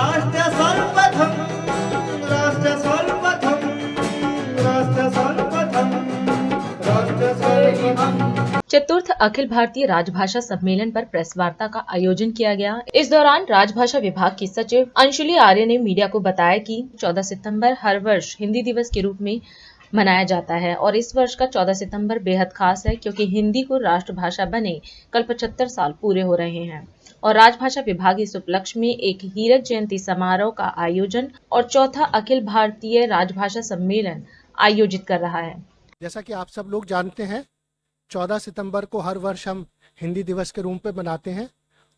राष्ट्र सर्वप्रथम, राष्ट्र सर्वप्रथम, राष्ट्र सर्वप्रथम, राष्ट्र सर्वप्रथम। चतुर्थ अखिल भारतीय राजभाषा सम्मेलन पर प्रेस वार्ता का आयोजन किया गया। इस दौरान राजभाषा विभाग की सचिव अंशुली आर्य ने मीडिया को बताया कि 14 सितंबर हर वर्ष हिंदी दिवस के रूप में मनाया जाता है और इस वर्ष का 14 सितंबर बेहद खास है क्योंकि हिंदी को राष्ट्रभाषा बने कल 75 साल पूरे हो रहे हैं और राजभाषा विभाग इस उपलक्ष्य में एक हीरक जयंती समारोह का आयोजन और चौथा अखिल भारतीय राजभाषा सम्मेलन आयोजित कर रहा है। जैसा कि आप सब लोग जानते हैं, 14 सितंबर को हर वर्ष हम हिंदी दिवस के रूप में मनाते हैं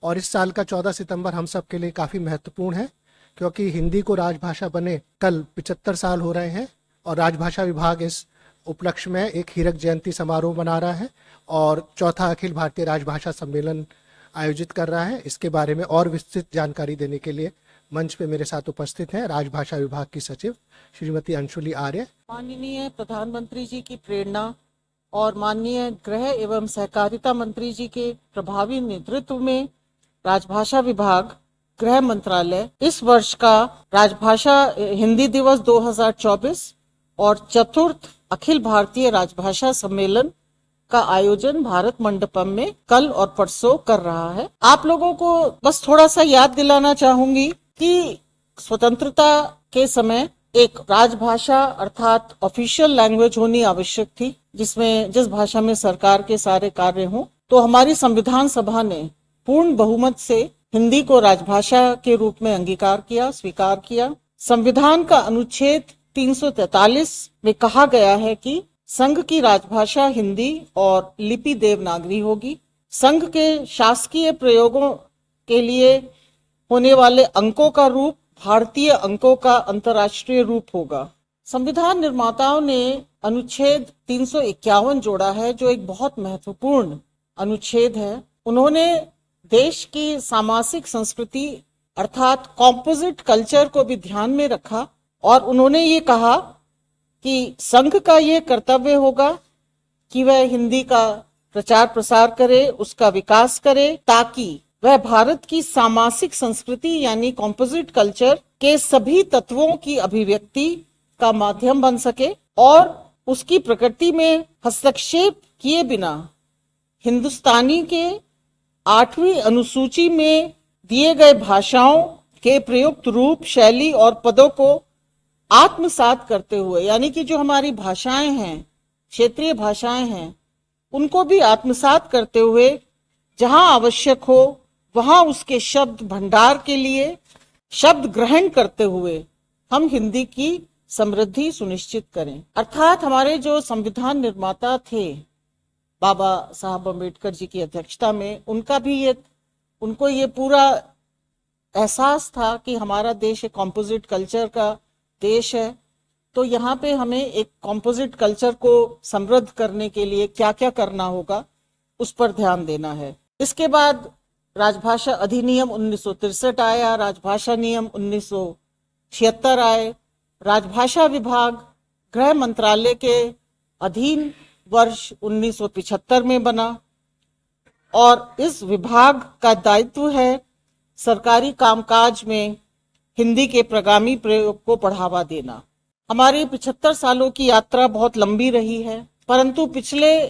और इस साल का 14 सितंबर हम सब के लिए काफ़ी महत्वपूर्ण है क्योंकि हिंदी को राजभाषा बने कल 75 साल हो रहे हैं और राजभाषा विभाग इस उपलक्ष्य में एक हीरक जयंती समारोह मना रहा है और चौथा अखिल भारतीय राजभाषा सम्मेलन आयोजित कर रहा है। इसके बारे में और विस्तृत जानकारी देने के लिए मंच पे मेरे साथ उपस्थित हैं राजभाषा विभाग की सचिव श्रीमती अंशुली आर्य। माननीय प्रधानमंत्री जी की प्रेरणा और माननीय गृह एवं सहकारिता मंत्री जी के प्रभावी नेतृत्व में राजभाषा विभाग गृह मंत्रालय इस वर्ष का राजभाषा हिंदी दिवस 2024 और चतुर्थ अखिल भारतीय राजभाषा सम्मेलन का आयोजन भारत मंडपम में कल और परसों कर रहा है। आप लोगों को बस थोड़ा सा याद दिलाना चाहूंगी कि स्वतंत्रता के समय एक राजभाषा अर्थात ऑफिशियल लैंग्वेज होनी आवश्यक थी जिस भाषा में सरकार के सारे कार्य हों। तो हमारी संविधान सभा ने पूर्ण बहुमत से हिंदी को राजभाषा के रूप में अंगीकार किया, स्वीकार किया। संविधान का अनुच्छेद 343 में कहा गया है कि संघ की राजभाषा हिंदी और लिपि देवनागरी होगी। संघ के शासकीय प्रयोगों के लिए होने वाले अंकों का रूप भारतीय अंकों का अंतर्राष्ट्रीय रूप होगा। संविधान निर्माताओं ने अनुच्छेद 351 जोड़ा है जो एक बहुत महत्वपूर्ण अनुच्छेद है। उन्होंने देश की सामासिक संस्कृति अर्थात कॉम्पोजिट कल्चर को भी ध्यान में रखा और उन्होंने ये कहा कि संघ का ये कर्तव्य होगा कि वह हिंदी का प्रचार प्रसार करे, उसका विकास करे ताकि वह भारत की सामासिक संस्कृति यानी कॉम्पोजिट कल्चर के सभी तत्वों की अभिव्यक्ति का माध्यम बन सके और उसकी प्रकृति में हस्तक्षेप किए बिना हिंदुस्तानी के 8वीं अनुसूची में दिए गए भाषाओं के प्रयुक्त रूप, शैली और पदों को आत्मसात करते हुए यानी कि जो हमारी भाषाएं हैं, क्षेत्रीय भाषाएं हैं, उनको भी आत्मसात करते हुए जहां आवश्यक हो वहां उसके शब्द भंडार के लिए शब्द ग्रहण करते हुए हम हिंदी की समृद्धि सुनिश्चित करें। अर्थात हमारे जो संविधान निर्माता थे बाबा साहब अम्बेडकर जी की अध्यक्षता में, उनको ये पूरा एहसास था कि हमारा देश एक कॉम्पोजिट कल्चर का देश है। तो यहाँ पे हमें एक कॉम्पोजिट कल्चर को समृद्ध करने के लिए क्या क्या करना होगा उस पर ध्यान देना है। इसके बाद राजभाषा अधिनियम 1963 आया, राजभाषा नियम 1976 आए। राजभाषा विभाग गृह मंत्रालय के अधीन वर्ष 1975 में बना और इस विभाग का दायित्व है सरकारी कामकाज में हिंदी के प्रगामी प्रयोग को बढ़ावा देना। हमारी 75 सालों की यात्रा बहुत लंबी रही है, परंतु पिछले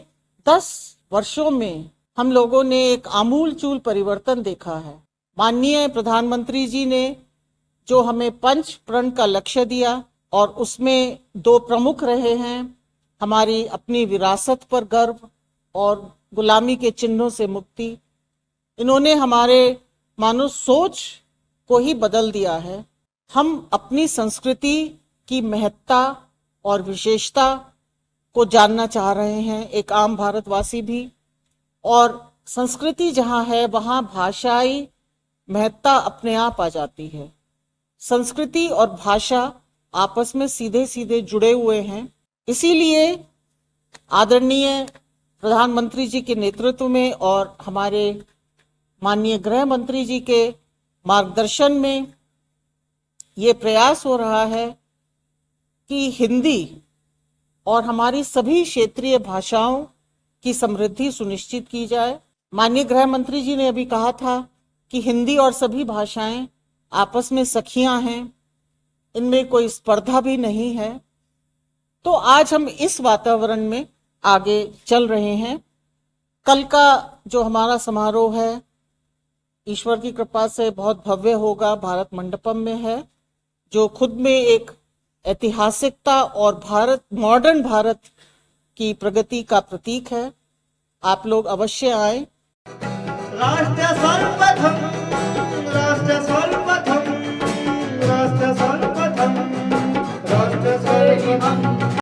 10 वर्षों में हम लोगों ने एक आमूलचूल परिवर्तन देखा है। माननीय प्रधानमंत्री जी ने जो हमें 5 प्रण का लक्ष्य दिया और उसमें 2 प्रमुख रहे हैं, हमारी अपनी विरासत पर गर्व और गुलामी के चिन्हों से मुक्ति। इन्होंने हमारे मानो सोच को ही बदल दिया है। हम अपनी संस्कृति की महत्ता और विशेषता को जानना चाह रहे हैं, एक आम भारतवासी भी। और संस्कृति जहां है वहां भाषाई महत्ता अपने आप आ जाती है। संस्कृति और भाषा आपस में सीधे सीधे जुड़े हुए हैं। इसीलिए आदरणीय प्रधानमंत्री जी के नेतृत्व में और हमारे माननीय गृह मंत्री जी के मार्गदर्शन में ये प्रयास हो रहा है कि हिंदी और हमारी सभी क्षेत्रीय भाषाओं की समृद्धि सुनिश्चित की जाए। माननीय गृह मंत्री जी ने अभी कहा था कि हिंदी और सभी भाषाएं आपस में सखियां हैं, इनमें कोई स्पर्धा भी नहीं है। तो आज हम इस वातावरण में आगे चल रहे हैं। कल का जो हमारा समारोह है ईश्वर की कृपा से बहुत भव्य होगा, भारत मंडपम में है, जो खुद में एक ऐतिहासिकता और मॉडर्न भारत की प्रगति का प्रतीक है। आप लोग अवश्य आए। राष्ट्र सर्वप्रथम